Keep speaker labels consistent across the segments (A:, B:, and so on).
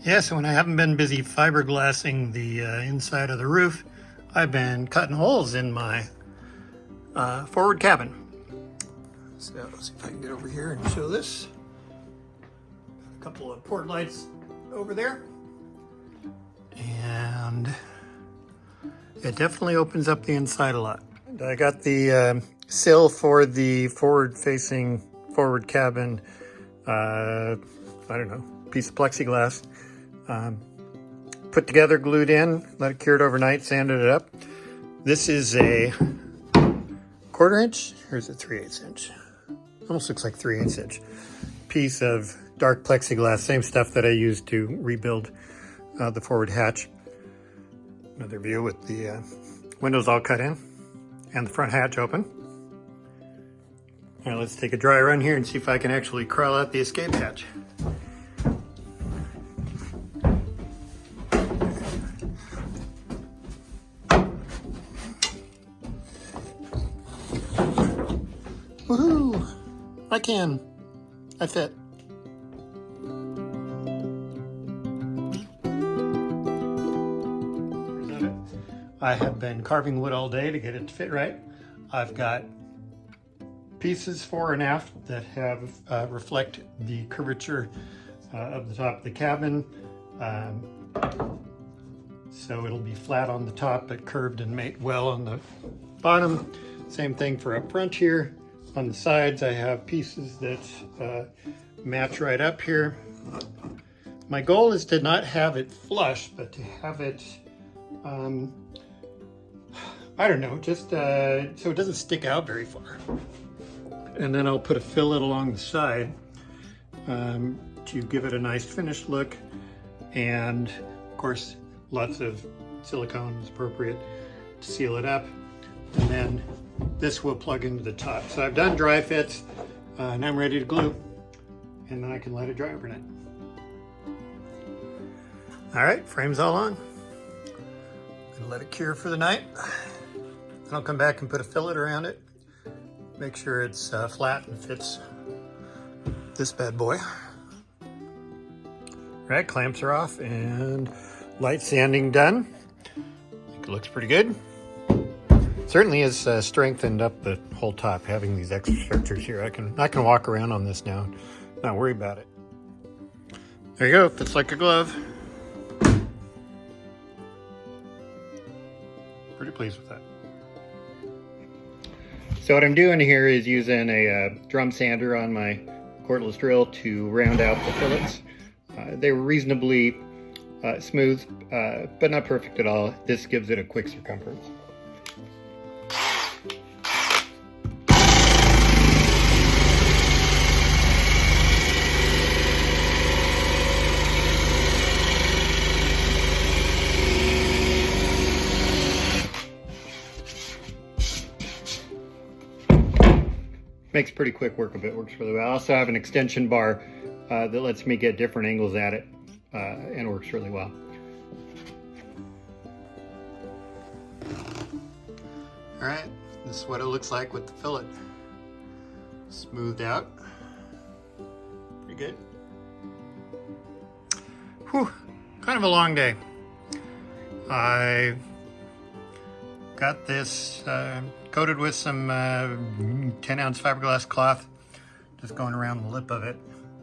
A: Yeah, so when I haven't been busy fiberglassing the inside of the roof, I've been cutting holes in my forward cabin. So let's see if I can get over here and show this. A couple of port lights over there. And it definitely opens up the inside a lot. And I got the sill for the forward-facing forward cabin, I don't know, piece of plexiglass. Put together, glued in, let it cure it overnight, sanded it up. This is a 1/4 inch, or is it 3/8 inch? Almost looks like 3/8 inch piece of dark plexiglass, same stuff that I used to rebuild the forward hatch. Another view with the windows all cut in and the front hatch open. All right, let's take a dry run here and see if I can actually crawl out the escape hatch. Woohoo! I can. I fit. I have been carving wood all day to get it to fit right. I've got pieces fore and aft that have reflect the curvature of the top of the cabin. So it'll be flat on the top but curved and mate well on the bottom. Same thing for up front here. On the sides I have pieces that match right up here. My goal is to not have it flush, but to have it, I don't know, just so it doesn't stick out very far. And then I'll put a fillet along the side to give it a nice finished look. And of course, lots of silicone is appropriate to seal it up. And then this will plug into the top. So I've done dry fits and I'm ready to glue. And then I can let it dry overnight. All right, frame's all on. Gonna let it cure for the night. Then I'll come back and put a fillet around it. Make sure it's flat and fits this bad boy. All right, clamps are off and light sanding done. I think it looks pretty good. Certainly has strengthened up the whole top having these extra structures here. I can walk around on this now, not worry about it. There you go, fits like a glove. Pretty pleased with that. So what I'm doing here is using a drum sander on my cordless drill to round out the fillets. They were reasonably smooth, but not perfect at all. This gives it a quick circumference. Makes pretty quick work of it, works really well. I also have an extension bar that lets me get different angles at it and works really well. All right, this is what it looks like with the fillet. Smoothed out. Pretty good. Whew, kind of a long day. I got this coated with some 10-ounce fiberglass cloth, just going around the lip of it.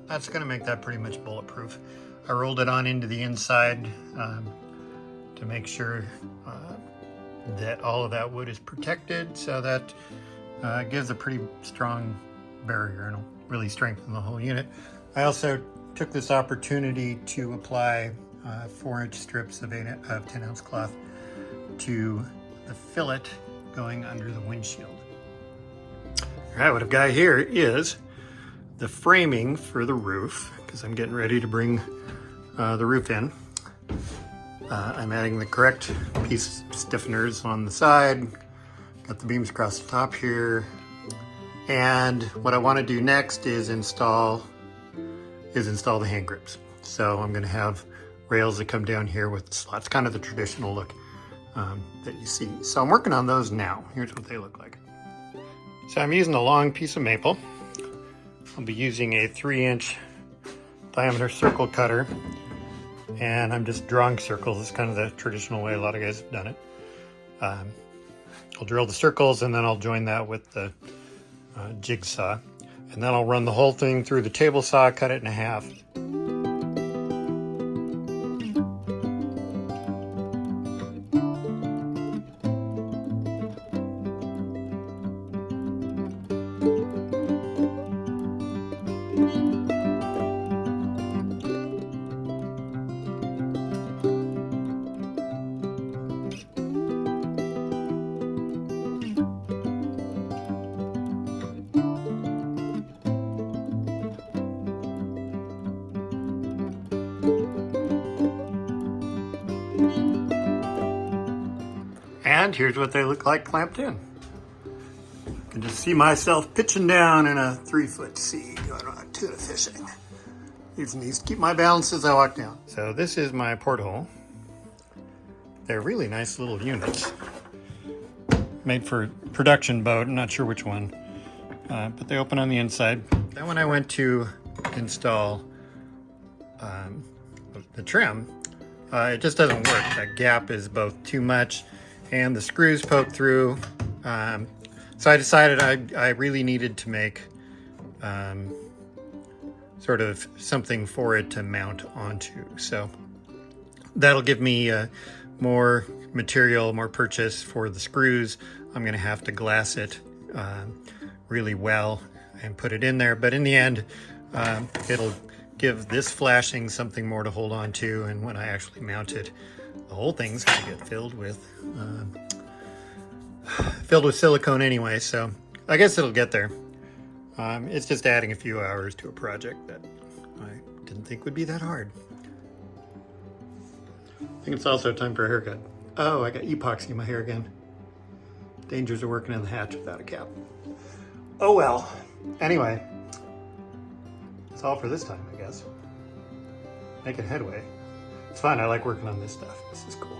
A: That's gonna make that pretty much bulletproof. I rolled it on into the inside to make sure that all of that wood is protected, so that gives a pretty strong barrier and will really strengthen the whole unit. I also took this opportunity to apply 4-inch strips of 10-ounce cloth to the fillet going under the windshield. All right, what I've got here is the framing for the roof, because I'm getting ready to bring the roof in. I'm adding the correct piece stiffeners on the side, got the beams across the top here, and what I want to do next is install the hand grips. So I'm going to have rails that come down here with slots, kind of the traditional look that you see. So I'm working on those now. Here's what they look like. So I'm using a long piece of maple. I'll be using a 3-inch diameter circle cutter, and I'm just drawing circles. It's kind of the traditional way a lot of guys have done it. I'll drill the circles and then I'll join that with the jigsaw, and then I'll run the whole thing through the table saw, cut it in half. And here's what they look like clamped in. I can just see myself pitching down in a 3-foot sea going on tuna fishing. Using these to keep my balance as I walk down. So this is my porthole. They're really nice little units. Made for production boat, I'm not sure which one. But they open on the inside. Then when I went to install the trim, it just doesn't work. That gap is both too much and the screws poke through. So I decided I really needed to make sort of something for it to mount onto. So that'll give me more material, more purchase for the screws. I'm gonna have to glass it really well and put it in there. But in the end, it'll give this flashing something more to hold on to. And when I actually mount it, the whole thing's gonna get filled with silicone anyway, so I guess it'll get there. It's just adding a few hours to a project that I didn't think would be that hard. I think it's also time for a haircut. Oh, I got epoxy in my hair again. Dangers of working in the hatch without a cap. Oh well. Anyway, that's all for this time, I guess. Making headway. It's fun, I like working on this stuff. This is cool.